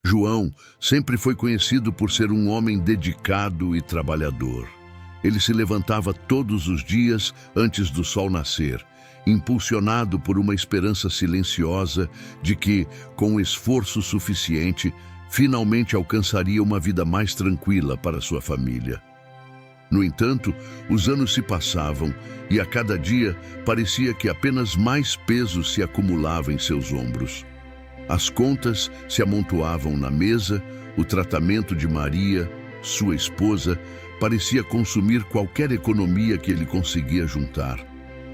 João sempre foi conhecido por ser um homem dedicado e trabalhador. Ele se levantava todos os dias antes do sol nascer, impulsionado por uma esperança silenciosa de que, com esforço suficiente, finalmente alcançaria uma vida mais tranquila para sua família. No entanto, os anos se passavam e a cada dia parecia que apenas mais peso se acumulava em seus ombros. As contas se amontoavam na mesa, o tratamento de Maria, sua esposa, parecia consumir qualquer economia que ele conseguia juntar.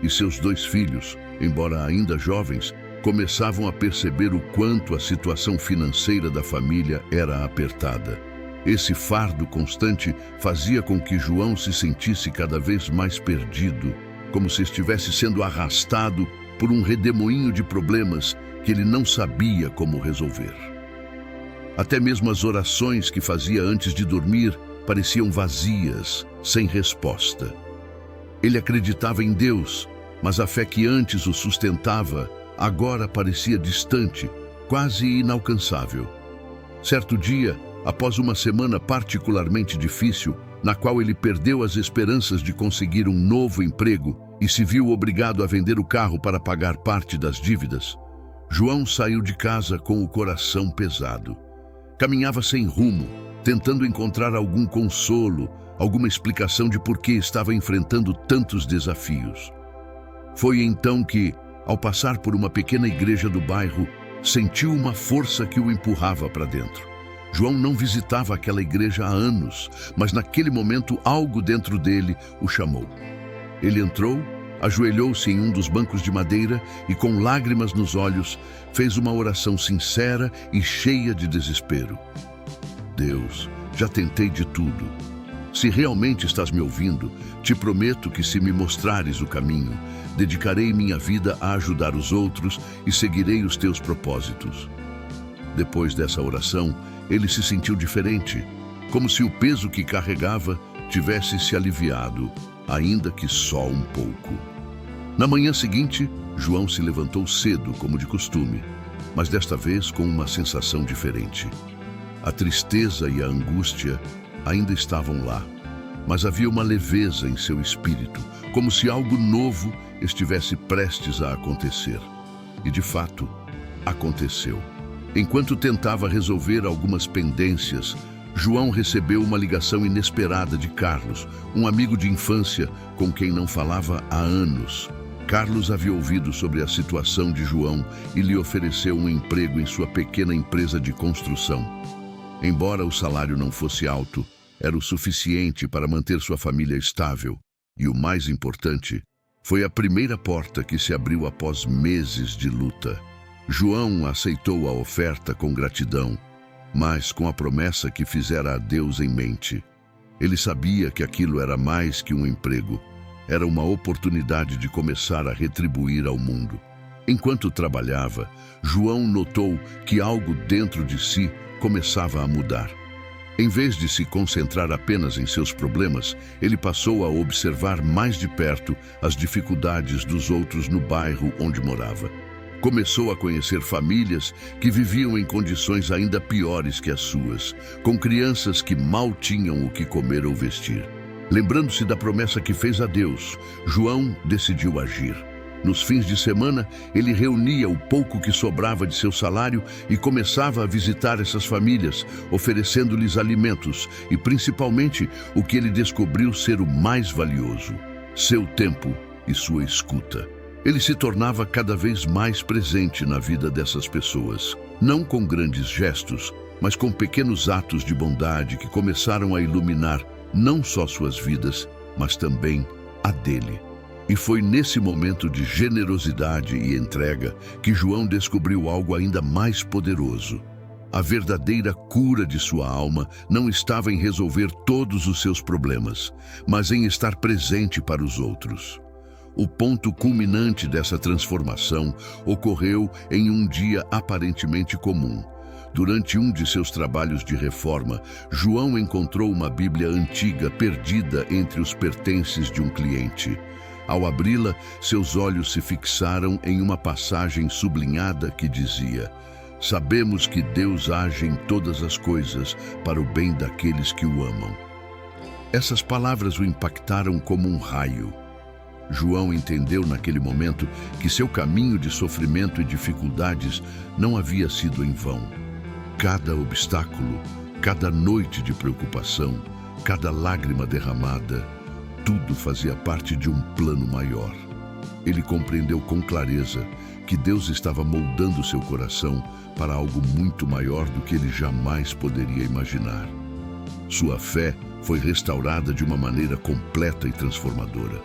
E seus 2 filhos, embora ainda jovens, começavam a perceber o quanto a situação financeira da família era apertada. Esse fardo constante fazia com que João se sentisse cada vez mais perdido, como se estivesse sendo arrastado por um redemoinho de problemas que ele não sabia como resolver. Até mesmo as orações que fazia antes de dormir pareciam vazias, sem resposta. Ele acreditava em Deus, mas a fé que antes o sustentava agora parecia distante, quase inalcançável. Certo dia, após uma semana particularmente difícil, na qual ele perdeu as esperanças de conseguir um novo emprego e se viu obrigado a vender o carro para pagar parte das dívidas, João saiu de casa com o coração pesado. Caminhava sem rumo, tentando encontrar algum consolo, alguma explicação de por que estava enfrentando tantos desafios. Foi então que, ao passar por uma pequena igreja do bairro, sentiu uma força que o empurrava para dentro. João não visitava aquela igreja há anos, mas naquele momento algo dentro dele o chamou. Ele entrou, ajoelhou-se em um dos bancos de madeira e, com lágrimas nos olhos, fez uma oração sincera e cheia de desespero. Deus, já tentei de tudo. Se realmente estás me ouvindo, te prometo que, se me mostrares o caminho, dedicarei minha vida a ajudar os outros e seguirei os teus propósitos. Depois dessa oração, ele se sentiu diferente, como se o peso que carregava tivesse se aliviado, ainda que só um pouco. Na manhã seguinte, João se levantou cedo, como de costume, mas desta vez com uma sensação diferente. A tristeza e a angústia ainda estavam lá, mas havia uma leveza em seu espírito, como se algo novo estivesse prestes a acontecer. E de fato, aconteceu. Enquanto tentava resolver algumas pendências, João recebeu uma ligação inesperada de Carlos, um amigo de infância com quem não falava há anos. Carlos havia ouvido sobre a situação de João e lhe ofereceu um emprego em sua pequena empresa de construção. Embora o salário não fosse alto, era o suficiente para manter sua família estável. E o mais importante, foi a primeira porta que se abriu após meses de luta. João aceitou a oferta com gratidão, mas com a promessa que fizera a Deus em mente. Ele sabia que aquilo era mais que um emprego, era uma oportunidade de começar a retribuir ao mundo. Enquanto trabalhava, João notou que algo dentro de si começava a mudar. Em vez de se concentrar apenas em seus problemas, ele passou a observar mais de perto as dificuldades dos outros no bairro onde morava. Começou a conhecer famílias que viviam em condições ainda piores que as suas, com crianças que mal tinham o que comer ou vestir. Lembrando-se da promessa que fez a Deus, João decidiu agir. Nos fins de semana, ele reunia o pouco que sobrava de seu salário e começava a visitar essas famílias, oferecendo-lhes alimentos e, principalmente, o que ele descobriu ser o mais valioso: seu tempo e sua escuta. Ele se tornava cada vez mais presente na vida dessas pessoas, não com grandes gestos, mas com pequenos atos de bondade que começaram a iluminar não só suas vidas, mas também a dele. E foi nesse momento de generosidade e entrega que João descobriu algo ainda mais poderoso. A verdadeira cura de sua alma não estava em resolver todos os seus problemas, mas em estar presente para os outros. O ponto culminante dessa transformação ocorreu em um dia aparentemente comum. Durante um de seus trabalhos de reforma, João encontrou uma Bíblia antiga perdida entre os pertences de um cliente. Ao abri-la, seus olhos se fixaram em uma passagem sublinhada que dizia: Sabemos que Deus age em todas as coisas para o bem daqueles que o amam. Essas palavras o impactaram como um raio. João entendeu naquele momento que seu caminho de sofrimento e dificuldades não havia sido em vão. Cada obstáculo, cada noite de preocupação, cada lágrima derramada, tudo fazia parte de um plano maior. Ele compreendeu com clareza que Deus estava moldando seu coração para algo muito maior do que ele jamais poderia imaginar. Sua fé foi restaurada de uma maneira completa e transformadora.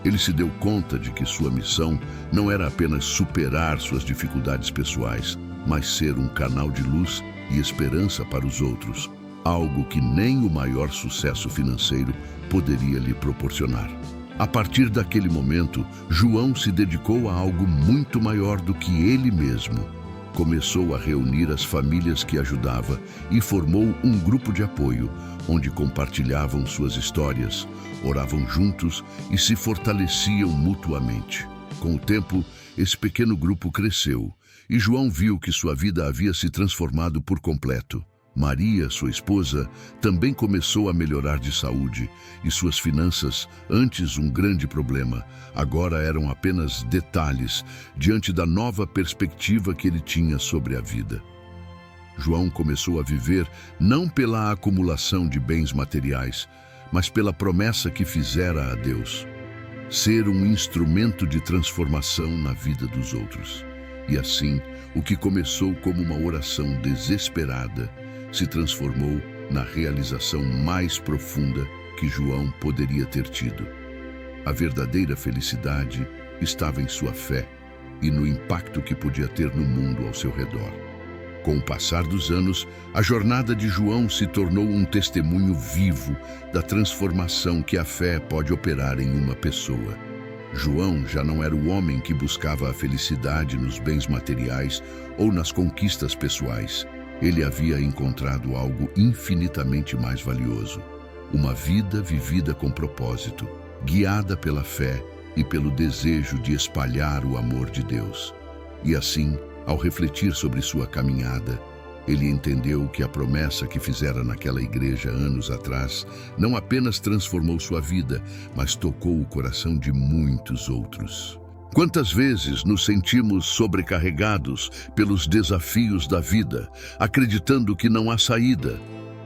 Ele se deu conta de que sua missão não era apenas superar suas dificuldades pessoais, mas ser um canal de luz e esperança para os outros, algo que nem o maior sucesso financeiro poderia lhe proporcionar. A partir daquele momento, João se dedicou a algo muito maior do que ele mesmo. Começou a reunir as famílias que ajudava e formou um grupo de apoio, onde compartilhavam suas histórias, oravam juntos e se fortaleciam mutuamente. Com o tempo, esse pequeno grupo cresceu e João viu que sua vida havia se transformado por completo. Maria, sua esposa, também começou a melhorar de saúde e suas finanças, antes um grande problema, agora eram apenas detalhes diante da nova perspectiva que ele tinha sobre a vida. João começou a viver não pela acumulação de bens materiais, mas pela promessa que fizera a Deus: ser um instrumento de transformação na vida dos outros. E assim, o que começou como uma oração desesperada se transformou na realização mais profunda que João poderia ter tido. A verdadeira felicidade estava em sua fé e no impacto que podia ter no mundo ao seu redor. Com o passar dos anos, a jornada de João se tornou um testemunho vivo da transformação que a fé pode operar em uma pessoa. João já não era o homem que buscava a felicidade nos bens materiais ou nas conquistas pessoais. Ele havia encontrado algo infinitamente mais valioso: uma vida vivida com propósito, guiada pela fé e pelo desejo de espalhar o amor de Deus. E assim, ao refletir sobre sua caminhada, ele entendeu que a promessa que fizera naquela igreja anos atrás não apenas transformou sua vida, mas tocou o coração de muitos outros. Quantas vezes nos sentimos sobrecarregados pelos desafios da vida, acreditando que não há saída?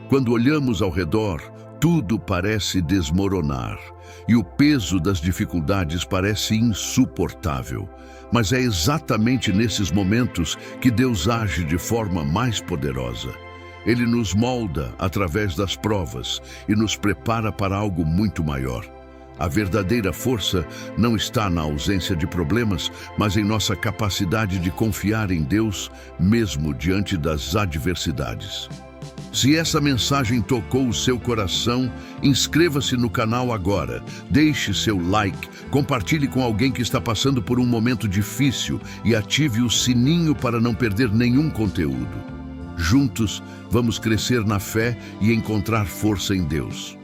Quando olhamos ao redor, tudo parece desmoronar e o peso das dificuldades parece insuportável. Mas é exatamente nesses momentos que Deus age de forma mais poderosa. Ele nos molda através das provas e nos prepara para algo muito maior. A verdadeira força não está na ausência de problemas, mas em nossa capacidade de confiar em Deus, mesmo diante das adversidades. Se essa mensagem tocou o seu coração, inscreva-se no canal agora, deixe seu like, compartilhe com alguém que está passando por um momento difícil e ative o sininho para não perder nenhum conteúdo. Juntos, vamos crescer na fé e encontrar força em Deus.